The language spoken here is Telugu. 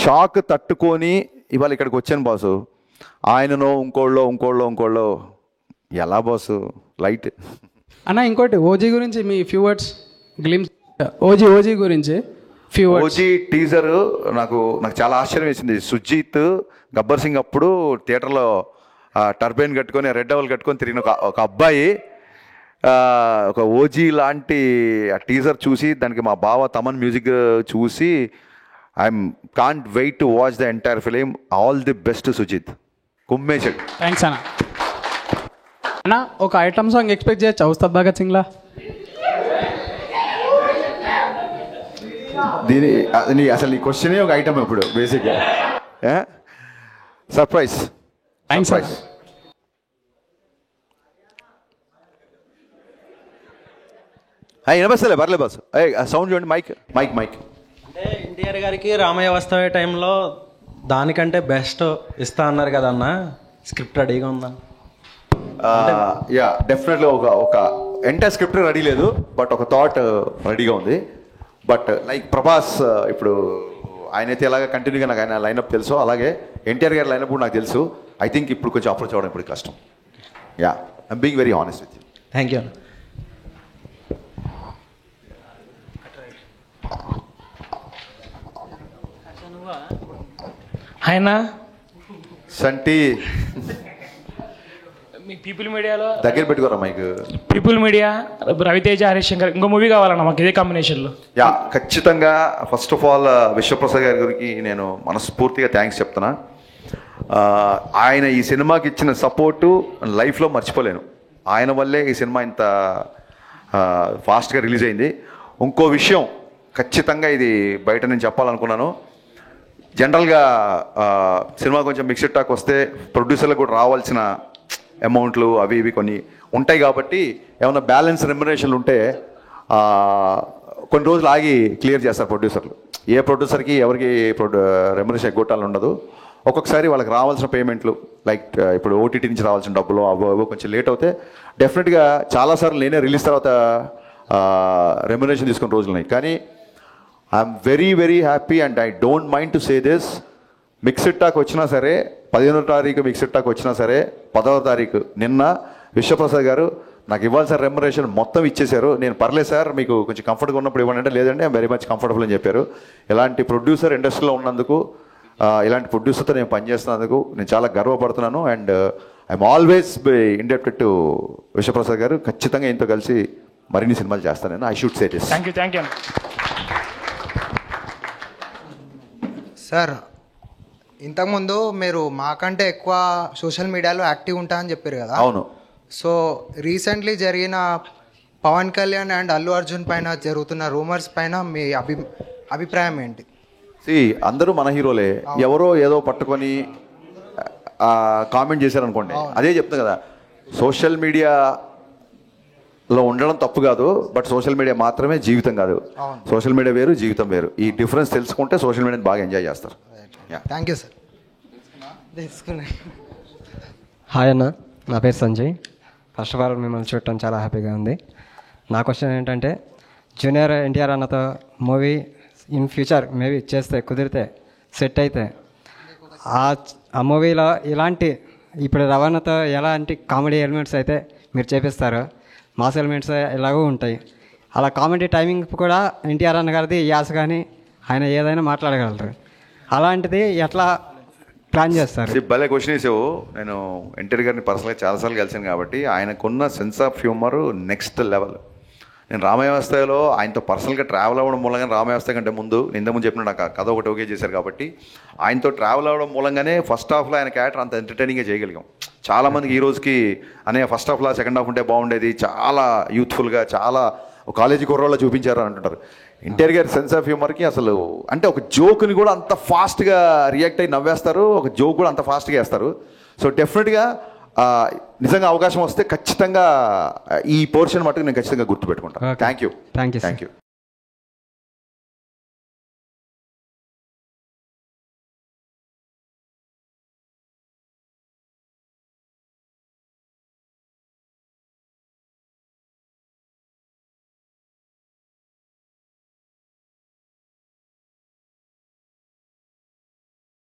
షాక్ తట్టుకొని ఇవాళ ఇక్కడికి వచ్చాను బాసు. ఆయనను ఇంకోళ్ళో ఎలా బాసు లైట్ అన్న. ఇంకోటి ఓజీ గురించి మీ ఫ్యూ వర్డ్స్ గ్లిమ్స్. ఓజీ గురించి ఫ్యూ వర్డ్స్. ఓజీ టీజర్ నాకు చాలా ఆశ్చర్యం వేసింది. సుజీత్ గబ్బర్ సింగ్ అప్పుడు థియేటర్లో టర్బైన్ కట్టుకొని రెడ్ డవల్ కట్టుకొని తిరిగిన ఒక అబ్బాయి ఒక ఓజీ లాంటి ఆ టీజర్ చూసి దానికి మా బావ తమన్ మ్యూజిక్ చూసి I'm can't wait to watch the entire film. All the best Sujeeth. కుమ్మేశాడు. థ్యాంక్స్ అన్న. అన్న ఒక ఐటమ్ సాంగ్ ఎక్స్పెక్ట్ చేయొచ్చు ఉస్తాద్ భగత్ సింగ్లా? అసలు నీ క్వశ్చనే ఒక ఐటమ్ ఇప్పుడు బేసిక్గా. సర్ప్రైజ్. థ్యాంక్స్. వినబస్తలే పర్లే బాస్. సౌండ్ చూడండి. మైక్ అంటే ఎన్టీఆర్ గారికి రామయ్య వస్తావే టైంలో దానికంటే బెస్ట్ ఇస్తా అన్నారు కదన్న. స్క్రిప్ట్ రెడీగా ఉందా? యా డెఫినెట్గా ఒక ఎంటైర్ స్క్రిప్ట్ రెడీ లేదు, బట్ ఒక థాట్ రెడీగా ఉంది. బట్ లైక్ ప్రభాస్ ఇప్పుడు ఆయనైతే ఎలాగ కంటిన్యూగా నాకు ఆయన లైనప్ తెలుసు, అలాగే ఎన్టీఆర్ గారి లైనప్ కూడా నాకు తెలుసు. ఐ థింక్ ఇప్పుడు కొంచెం అప్రోచ్ అవ్వడం ఇప్పుడు కష్టం. Yeah I'm being very honest with you. Thank you. ఆయన సంటి మీ పీపుల్ మీడియాలో దగ్గర పెట్టుకోరా mic. People Media Raviteja Harish Shankar ఇంకో మూవీ కావాలన్నా మాకు ఇదే కాంబినేషన్లో. యా ఖచ్చితంగా. ఫస్ట్ ఆఫ్ ఆల్ విశ్వప్రసాద్ గారికి నేను మనస్ఫూర్తిగా థ్యాంక్స్ చెప్తున్నా. ఆయన ఈ సినిమాకి ఇచ్చిన సపోర్టు లైఫ్లో మర్చిపోలేను. ఆయన వల్లే ఈ సినిమా ఇంత ఫాస్ట్గా రిలీజ్ అయింది. ఇంకో విషయం ఖచ్చితంగా ఇది బయట నేను చెప్పాలనుకున్నాను. జనరల్గా సినిమా కొంచెం మిక్స్డ్ టాక్ వస్తే ప్రొడ్యూసర్లకు కూడా రావాల్సిన అమౌంట్లు అవి ఇవి కొన్ని ఉంటాయి కాబట్టి ఏమైనా బ్యాలెన్స్ రెమ్యునరేషన్లు ఉంటే కొన్ని రోజులు ఆగి క్లియర్ చేస్తారు ప్రొడ్యూసర్లు. ఏ ప్రొడ్యూసర్కి ఎవరికి రెమ్యునరేషన్ ఎగ్గొట్టాలని ఉండదు. ఒక్కొక్కసారి వాళ్ళకి రావాల్సిన పేమెంట్లు లైక్ ఇప్పుడు ఓటీటీ నుంచి రావాల్సిన డబ్బులు అవో కొంచెం లేట్ అవుతే డెఫినెట్గా చాలాసార్లు నేనే రిలీజ్ తర్వాత రెమ్యునరేషన్ తీసుకున్న రోజులు ఉన్నాయి. కానీ I'm very very happy and I don't mind to say this. Mixed talk వచ్చినా సరే 15వ తారీఖు మిక్స్డ్ టాక్ వచ్చినా సరే 10వ తారీఖు నిన్న విశ్వప్రసాద్ గారు నాకు ఇవ్వాల్సిన రెమ్యునరేషన్ మొత్తం ఇచ్చేశారు. నేను పర్లేదు సార్ మీకు కొంచెం కంఫర్ట్గా ఉన్నప్పుడు ఇవ్వండి అంటే లేదంటే ఐఎమ్ వెరీ మచ్ కంఫర్టబుల్ అని చెప్పారు. ఇలాంటి ప్రొడ్యూసర్ ఇండస్ట్రీలో ఉన్నందుకు, ఇలాంటి ప్రొడ్యూసర్తో నేను పనిచేస్తున్నందుకు నేను చాలా గర్వపడుతున్నాను. And I'm always indebted to Vishwaprasad గారు. ఖచ్చితంగా ఇంతో కలిసి మరిన్ని సినిమాలు చేస్తాను నేను. I should say this. Thank you. Sir ఇంతకుముందు మీరు మాకంటే ఎక్కువ సోషల్ మీడియాలో యాక్టివ్ ఉంటా అని చెప్పారు కదా. అవును. సో రీసెంట్లీ జరిగిన పవన్ కళ్యాణ్ అండ్ అల్లు అర్జున్ పైన జరుగుతున్న రూమర్స్ పైన మీ అభిప్రాయం ఏంటి? అందరూ మన హీరోలే. ఎవరో ఏదో పట్టుకొని కామెంట్ చేశారనుకోండి, అదే చెప్తాను కదా, సోషల్ మీడియాలో ఉండడం తప్పు కాదు, బట్ సోషల్ మీడియా మాత్రమే జీవితం కాదు. సోషల్ మీడియా వేరు, జీవితం వేరు. ఈ డిఫరెన్స్ తెలుసుకుంటే సోషల్ మీడియాని బాగా ఎంజాయ్ చేస్తారు. Thank you sir. హాయ్ అన్న, నా పేరు సంజయ్. ఫస్ట్ ఆఫ్ ఆల్ మిమ్మల్ని చూడటం చాలా హ్యాపీగా ఉంది. నా క్వశ్చన్ ఏంటంటే, జూనియర్ ఎన్టీఆర్ అన్నతో మూవీ ఇన్ ఫ్యూచర్ మేబీ చేస్తే కుదిరితే సెట్ అయితే ఆ మూవీలో ఇలాంటి ఇప్పుడు రవాణాతో ఎలాంటి కామెడీ ఎలిమెంట్స్ అయితే మీరు చేపిస్తారో మాస్ ఎలిమెంట్స్ ఎలాగో ఉంటాయి. అలా కామెడీ టైమింగ్ కూడా ఎన్టీఆర్ అన్న గారిది యాస కానీ ఆయన ఏదైనా మాట్లాడగలరు. అలాంటిది ఎట్లా ప్లాన్ చేస్తారు? భలే క్వశ్చన్ వేసావు. నేను ఎన్టీఆర్ గారిని పర్సనల్గా చాలాసార్లు కలిసాను కాబట్టి ఆయనకున్న sense of humour next level. నేను రామవ్యవస్థలో ఆయనతో పర్సనల్గా ట్రావెల్ అవ్వడం మూలంగా, రామవ్యవస్థ కంటే ముందు ఇంతకుముందు చెప్పిన నాకు కథ ఒకటి ఓకే చేశారు కాబట్టి ఆయనతో ట్రావెల్ అవ్వడం మూలంగానే ఫస్ట్ హాఫ్లో ఆయన క్యారెక్టర్ అంత ఎంటర్టైనింగ్గా చేయగలిగాం. చాలామందికి ఈ రోజుకి అనే ఫస్ట్ హాఫ్లో సెకండ్ హాఫ్ ఉంటే బాగుండేది, చాలా యూత్ఫుల్గా, చాలా కాలేజీ కుర్రోళ్ళ చూపించారు అని అంటుంటారు. ఎన్టీఆర్ గారి సెన్స్ ఆఫ్ హ్యూమర్కి అసలు అంటే ఒక జోక్ని కూడా అంత ఫాస్ట్గా రియాక్ట్ అయ్యి నవ్వేస్తారు, ఒక జోక్ కూడా అంత ఫాస్ట్గా వేస్తారు. సో డెఫినెట్గా నిజంగా అవకాశం వస్తే ఖచ్చితంగా ఈ పోర్షన్ మటుకు నేను ఖచ్చితంగా గుర్తుపెట్టుకుంటాను. Thank you.